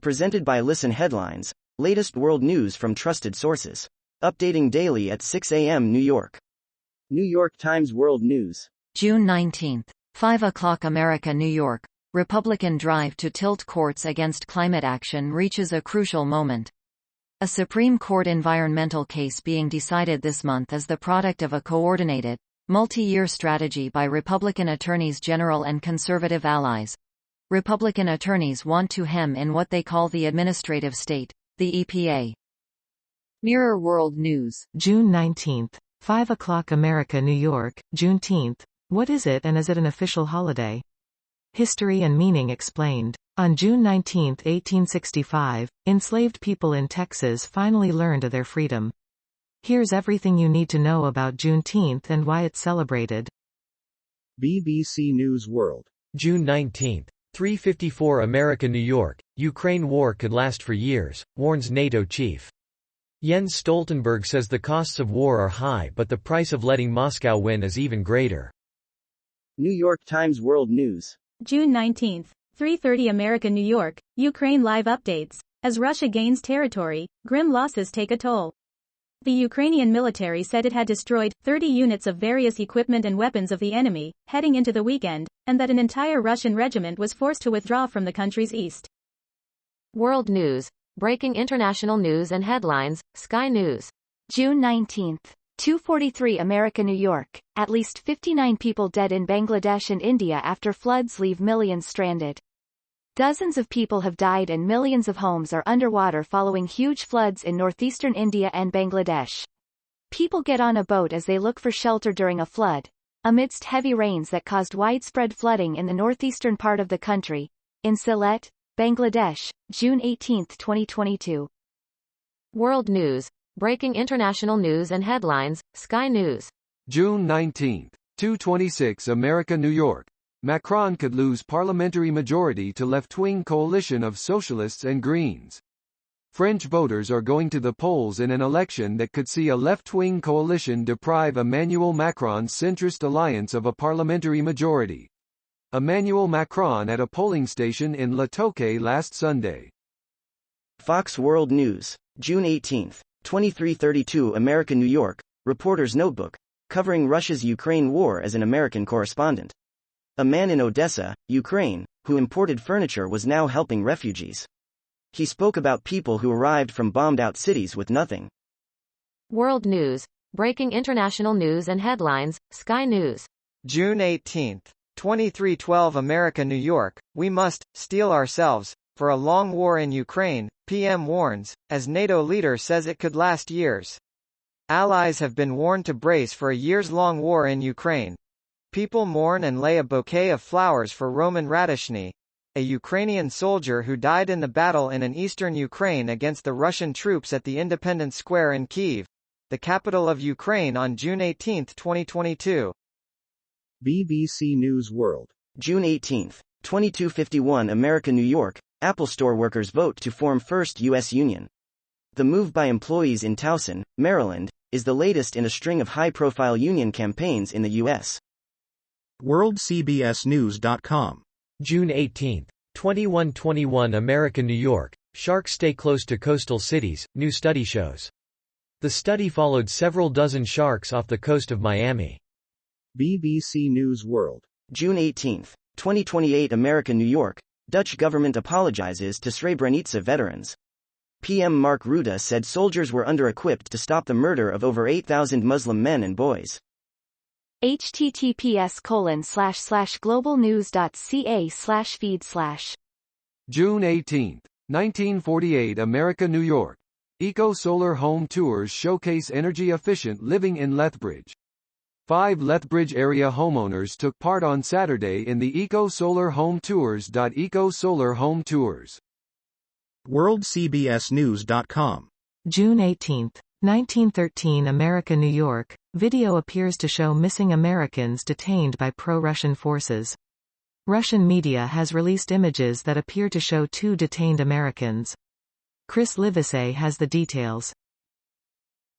Presented by Listen Headlines, latest world news from trusted sources. Updating daily at 6 a.m. New York. New York Times World News. June 19, 5 o'clock America, New York. Republican drive to tilt courts against climate action reaches a crucial moment. A Supreme Court environmental case being decided this month is the product of a coordinated, multi-year strategy by Republican attorneys general and conservative allies. Republican attorneys want to hem in what they call the administrative state, the EPA. Mirror World News. June 19, 5 o'clock America, New York. Juneteenth. What is it, and is it an official holiday? History and meaning explained. On June 19, 1865, enslaved people in Texas finally learned of their freedom. Here's everything you need to know about Juneteenth and why it's celebrated. BBC News World. June 19, 3:54 America, New York. Ukraine war could last for years, warns NATO chief. Jens Stoltenberg says the costs of war are high, but the price of letting Moscow win is even greater. New York Times World News. June 19, 3:30 America, New York. Ukraine live updates. As Russia gains territory, grim losses take a toll. The Ukrainian military said it had destroyed 30 units of various equipment and weapons of the enemy, heading into the weekend, and that an entire Russian regiment was forced to withdraw from the country's east. World News. Breaking international news and headlines, Sky News. June 19, 2:43 America, New York. At least 59 people dead in Bangladesh and India after floods leave millions stranded. Dozens of people have died and millions of homes are underwater following huge floods in northeastern India and Bangladesh. People get on a boat as they look for shelter during a flood, amidst heavy rains that caused widespread flooding in the northeastern part of the country, in Sylhet, Bangladesh, June 18, 2022. World News. Breaking international news and headlines, Sky News. June 19, 2:26 America, New York. Macron could lose parliamentary majority to left-wing coalition of socialists and Greens. French voters are going to the polls in an election that could see a left-wing coalition deprive Emmanuel Macron's centrist alliance of a parliamentary majority. Emmanuel Macron at a polling station in La Touquet last Sunday. Fox World News. June 18, 23:32 America, New York. Reporter's notebook, covering Russia's Ukraine war as an American correspondent. A man in Odessa, Ukraine, who imported furniture was now helping refugees. He spoke about people who arrived from bombed-out cities with nothing. World News. Breaking international news and headlines, Sky News. June 18, 23:12 America, New York. We must steel ourselves for a long war in Ukraine, PM warns, as NATO leader says it could last years. Allies have been warned to brace for a years-long war in Ukraine. People mourn and lay a bouquet of flowers for Roman Radishny, a Ukrainian soldier who died in the battle in an eastern Ukraine against the Russian troops at the Independence Square in Kyiv, the capital of Ukraine, on June 18, 2022. BBC News World. June 18, 22:51 America, New York. Apple Store workers vote to form first U.S. union. The move by employees in Towson, Maryland, is the latest in a string of high-profile union campaigns in the U.S. WorldCBSNews.com. June 18, 21:21 America, New York. Sharks stay close to coastal cities, new study shows. The study followed several dozen sharks off the coast of Miami. BBC News World. June 18, 2028 America, New York. Dutch government apologizes to Srebrenica veterans. PM Mark Rutte said soldiers were under-equipped to stop the murder of over 8,000 Muslim men and boys. https://globalnews.ca/feed/. June 18, 1948 America, New York. Eco-Solar Home Tours showcase energy-efficient living in Lethbridge. 5 Lethbridge area homeowners took part on Saturday in the Eco-Solar Home Tours. Eco-Solar Home Tours. WorldCBSNews.com. June 18, 1913 America, New York. Video appears to show missing Americans detained by pro-Russian forces. Russian media has released images that appear to show 2 detained Americans. Chris Livesey has the details.